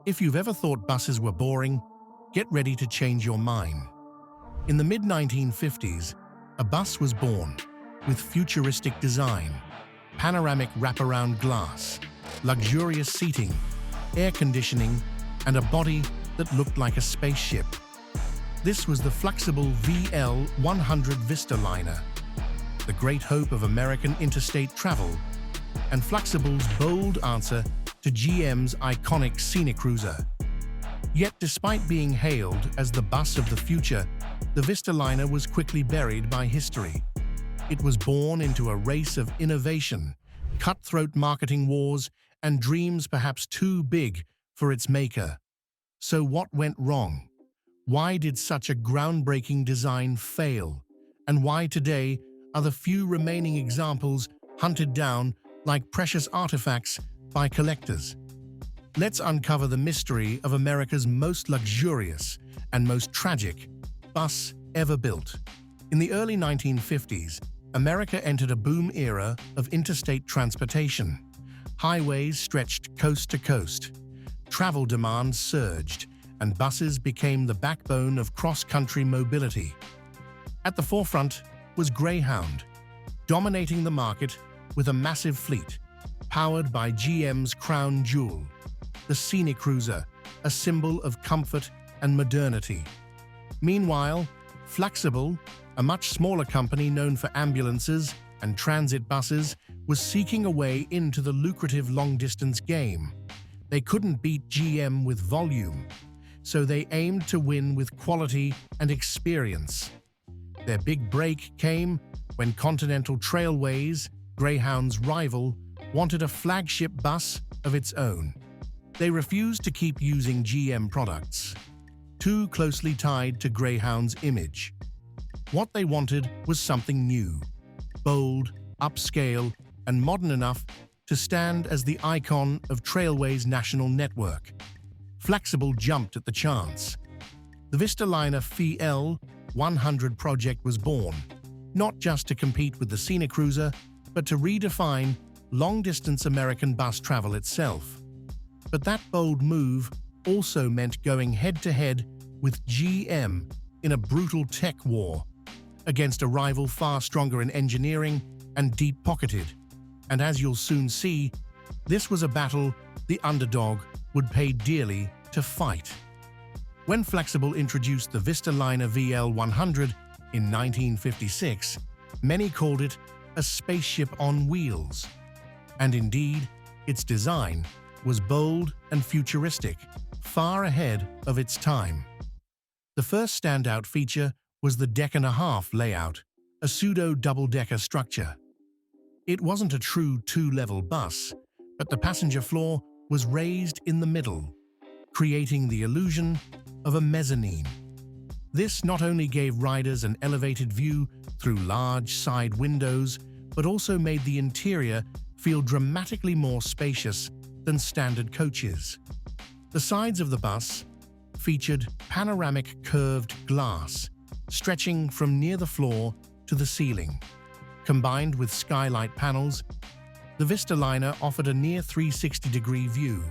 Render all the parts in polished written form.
If you've ever thought buses were boring, get ready to change your mind. In the mid-1950s, a bus was born with futuristic design, panoramic wraparound glass, luxurious seating, air conditioning, and a body that looked like a spaceship. This was the Flxible VL-100 Vista-Liner, the great hope of American interstate travel, and Flxible's bold answer to GM's iconic scenic cruiser. Yet despite being hailed as the bus of the future, the Vista-Liner was quickly buried by history. It was born into a race of innovation, cutthroat marketing wars, and dreams perhaps too big for its maker. So what went wrong? Why did such a groundbreaking design fail? And why today are the few remaining examples hunted down like precious artifacts by collectors? Let's uncover the mystery of America's most luxurious and most tragic bus ever built. In the early 1950s, America entered a boom era of interstate transportation. Highways stretched coast to coast. Travel demand surged, and buses became the backbone of cross-country mobility. At the forefront was Greyhound, dominating the market with a massive fleet, powered by GM's crown jewel, the scenic cruiser, a symbol of comfort and modernity. Meanwhile, Flxible, a much smaller company known for ambulances and transit buses, was seeking a way into the lucrative long-distance game. They couldn't beat GM with volume, so they aimed to win with quality and experience. Their big break came when Continental Trailways, Greyhound's rival, wanted a flagship bus of its own. They refused to keep using GM products, too closely tied to Greyhound's image. What they wanted was something new, bold, upscale, and modern enough to stand as the icon of Trailways' national network. Flxible jumped at the chance. The Vista-Liner VL-100 Project was born, not just to compete with the scenic cruiser, but to redefine long-distance American bus travel itself. But that bold move also meant going head-to-head with GM in a brutal tech war against a rival far stronger in engineering and deep-pocketed. And as you'll soon see, this was a battle the underdog would pay dearly to fight. When Flxible introduced the Vista-Liner VL-100 in 1956, many called it a spaceship on wheels. And indeed, its design was bold and futuristic, far ahead of its time. The first standout feature was the deck-and-a-half layout, a pseudo-double-decker structure. It wasn't a true two-level bus, but the passenger floor was raised in the middle, creating the illusion of a mezzanine. This not only gave riders an elevated view through large side windows, but also made the interior feel dramatically more spacious than standard coaches. The sides of the bus featured panoramic curved glass, stretching from near the floor to the ceiling. Combined with skylight panels, the Vista-Liner offered a near 360-degree view,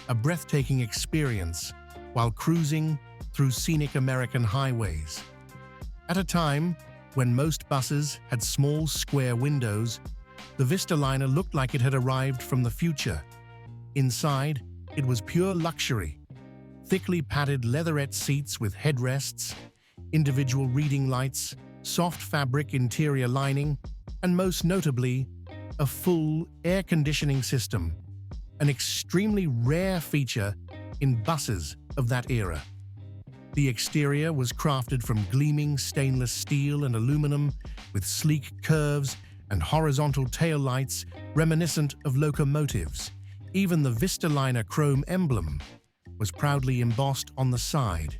a breathtaking experience while cruising through scenic American highways. At a time when most buses had small square windows, the Vista-Liner looked like it had arrived from the future. Inside, it was pure luxury. Thickly padded leatherette seats with headrests, individual reading lights, soft fabric interior lining, and most notably, a full air conditioning system, an extremely rare feature in buses of that era. The exterior was crafted from gleaming stainless steel and aluminum, with sleek curves and horizontal taillights reminiscent of locomotives. Even the Vista-Liner chrome emblem was proudly embossed on the side,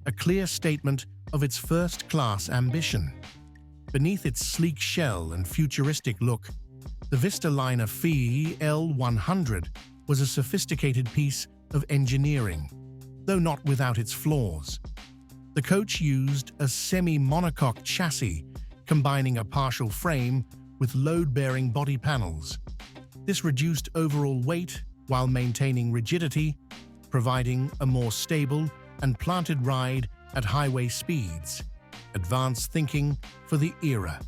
a clear statement of its first-class ambition. Beneath its sleek shell and futuristic look, the Vista-Liner VL-100 was a sophisticated piece of engineering, though not without its flaws. The coach used a semi-monocoque chassis, combining a partial frame with load-bearing body panels. This reduced overall weight while maintaining rigidity, providing a more stable and planted ride at highway speeds. Advanced thinking for the era.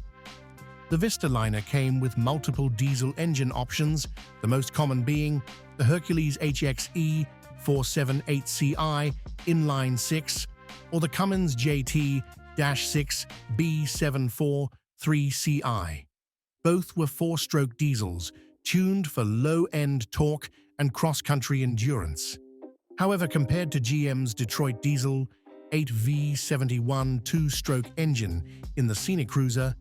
The Vista-Liner came with multiple diesel engine options, the most common being the Hercules HXE 478CI inline-6 or the Cummins JT-6 B743CI. Both were four-stroke diesels, tuned for low-end torque and cross-country endurance. However, compared to GM's Detroit diesel 8V71 two-stroke engine in the Scenic Cruiser,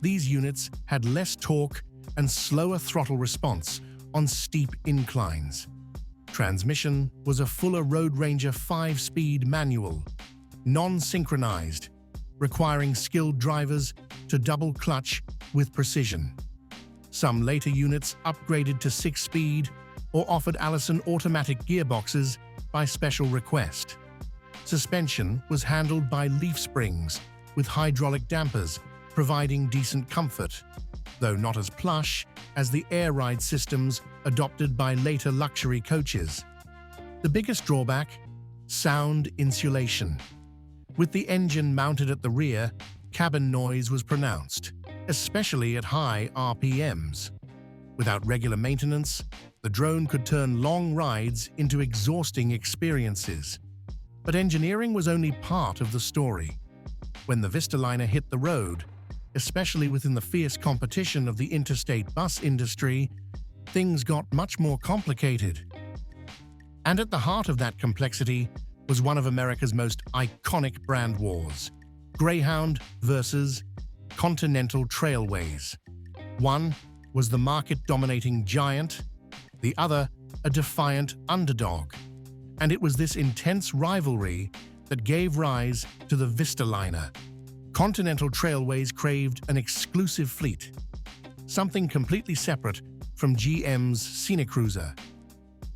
these units had less torque and slower throttle response on steep inclines. Transmission was a Fuller Road Ranger 5-speed manual, non-synchronized, requiring skilled drivers to double-clutch with precision. Some later units upgraded to 6-speed or offered Allison automatic gearboxes by special request. Suspension was handled by leaf springs with hydraulic dampers, providing decent comfort, though not as plush as the air ride systems adopted by later luxury coaches. The biggest drawback? Sound insulation. With the engine mounted at the rear, cabin noise was pronounced, especially at high RPMs. Without regular maintenance, the drone could turn long rides into exhausting experiences. But engineering was only part of the story. When the Vista-Liner hit the road, especially within the fierce competition of the interstate bus industry, things got much more complicated. And at the heart of that complexity was one of America's most iconic brand wars: Greyhound versus Continental Trailways. One was the market-dominating giant, the other a defiant underdog. And it was this intense rivalry that gave rise to the Vista-Liner. Continental Trailways craved an exclusive fleet, something completely separate from GM's Scenic Cruiser.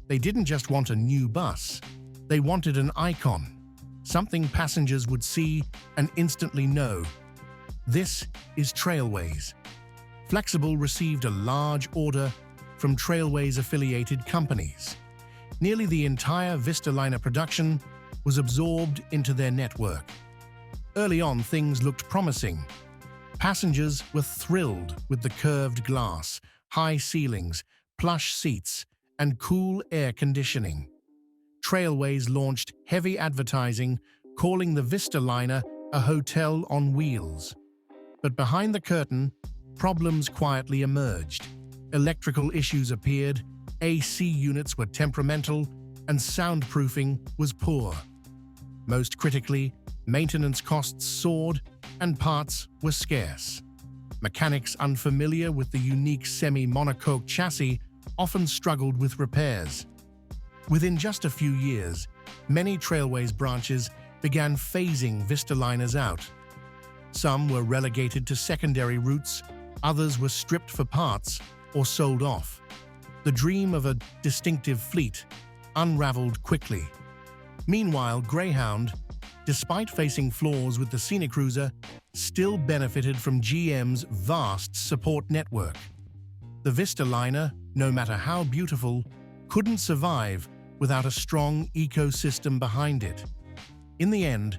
They didn't just want a new bus, they wanted an icon, something passengers would see and instantly know. This is Trailways. Flxible received a large order from Trailways-affiliated companies. Nearly the entire Vista-Liner production was absorbed into their network. Early on, things looked promising. Passengers were thrilled with the curved glass, high ceilings, plush seats, and cool air conditioning. Trailways launched heavy advertising, calling the Vista-Liner a hotel on wheels. But behind the curtain, problems quietly emerged. Electrical issues appeared, AC units were temperamental, and soundproofing was poor. Most critically, maintenance costs soared and parts were scarce. Mechanics unfamiliar with the unique semi-monocoque chassis often struggled with repairs. Within just a few years, many Trailways branches began phasing Vista-Liners out. Some were relegated to secondary routes, others were stripped for parts or sold off. The dream of a distinctive fleet unraveled quickly. Meanwhile, Greyhound, despite facing flaws with the Scenic Cruiser, still benefited from GM's vast support network. The Vista-Liner, no matter how beautiful, couldn't survive without a strong ecosystem behind it. In the end,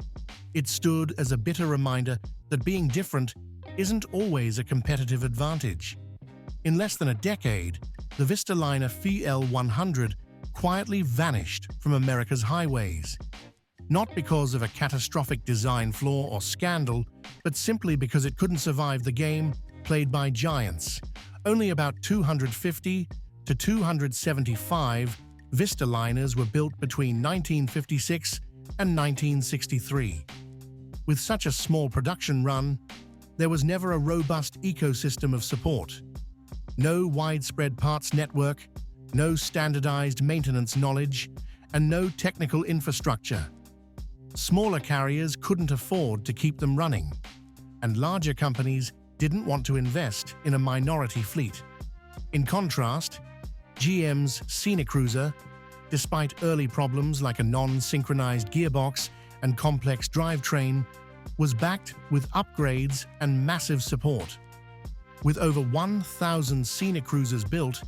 it stood as a bitter reminder that being different isn't always a competitive advantage. In less than a decade, the Vista-Liner VL-100 quietly vanished from America's highways. Not because of a catastrophic design flaw or scandal, but simply because it couldn't survive the game played by giants. Only about 250 to 275 Vista-Liners were built between 1956 and 1963. With such a small production run, there was never a robust ecosystem of support. No widespread parts network, no standardized maintenance knowledge, and no technical infrastructure. Smaller carriers couldn't afford to keep them running, and larger companies didn't want to invest in a minority fleet. In contrast, GM's Scenic Cruiser, despite early problems like a non-synchronized gearbox and complex drivetrain, was backed with upgrades and massive support. With over 1,000 Scenic Cruisers built,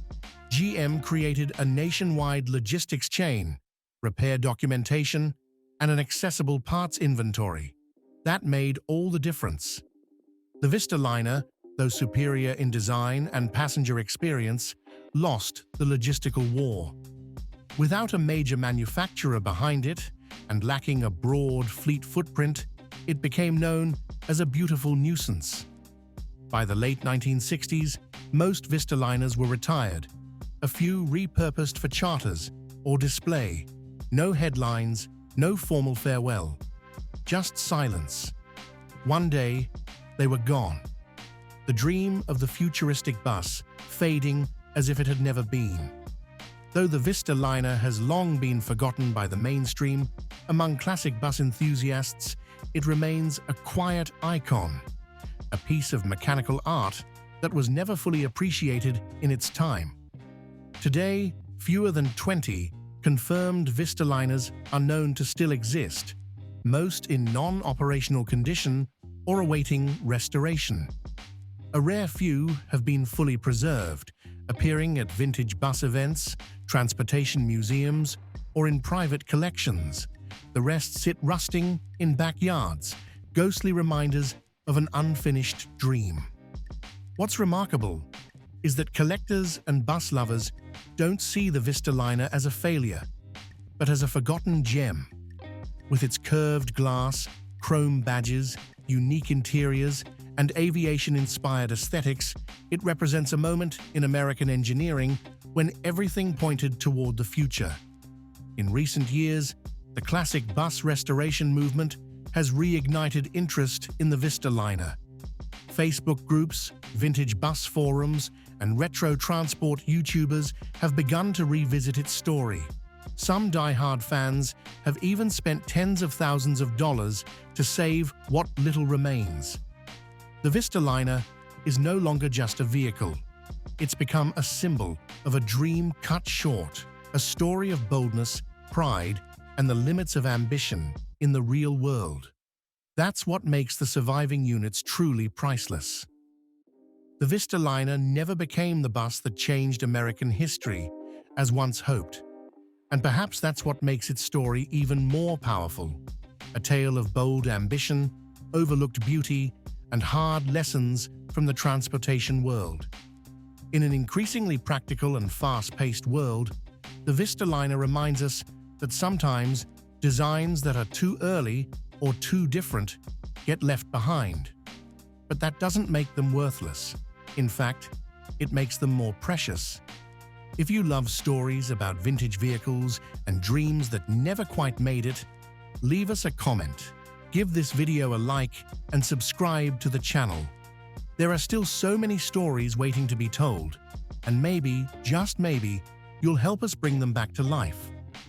GM created a nationwide logistics chain, repair documentation, and an accessible parts inventory. That made all the difference. The Vista-Liner, though superior in design and passenger experience, lost the logistical war. Without a major manufacturer behind it and lacking a broad fleet footprint, it became known as a beautiful nuisance. By the late 1960s, most Vista-Liners were retired, a few repurposed for charters or display. No headlines, no formal farewell, just silence. One day, they were gone. The dream of the futuristic bus fading as if it had never been. Though the Vista-Liner has long been forgotten by the mainstream, among classic bus enthusiasts, it remains a quiet icon, a piece of mechanical art that was never fully appreciated in its time. Today, fewer than 20 confirmed Vista-Liners are known to still exist, most in non-operational condition or awaiting restoration. A rare few have been fully preserved, appearing at vintage bus events, transportation museums, or in private collections. The rest sit rusting in backyards, ghostly reminders of an unfinished dream. What's remarkable is that collectors and bus lovers don't see the Vista-Liner as a failure, but as a forgotten gem. With its curved glass, chrome badges, unique interiors, and aviation-inspired aesthetics, it represents a moment in American engineering when everything pointed toward the future. In recent years, the classic bus restoration movement has reignited interest in the Vista-Liner. Facebook groups, vintage bus forums, and retro transport YouTubers have begun to revisit its story. Some die-hard fans have even spent tens of thousands of dollars to save what little remains. The Vista-Liner is no longer just a vehicle. It's become a symbol of a dream cut short, a story of boldness, pride, and the limits of ambition in the real world. That's what makes the surviving units truly priceless. The Vista-Liner never became the bus that changed American history, as once hoped. And perhaps that's what makes its story even more powerful. A tale of bold ambition, overlooked beauty, and hard lessons from the transportation world. In an increasingly practical and fast-paced world, the Vista-Liner reminds us that sometimes designs that are too early or too different get left behind. But that doesn't make them worthless. In fact, it makes them more precious. If you love stories about vintage vehicles and dreams that never quite made it, leave us a comment, give this video a like, and subscribe to the channel. There are still so many stories waiting to be told, and maybe, just maybe, you'll help us bring them back to life.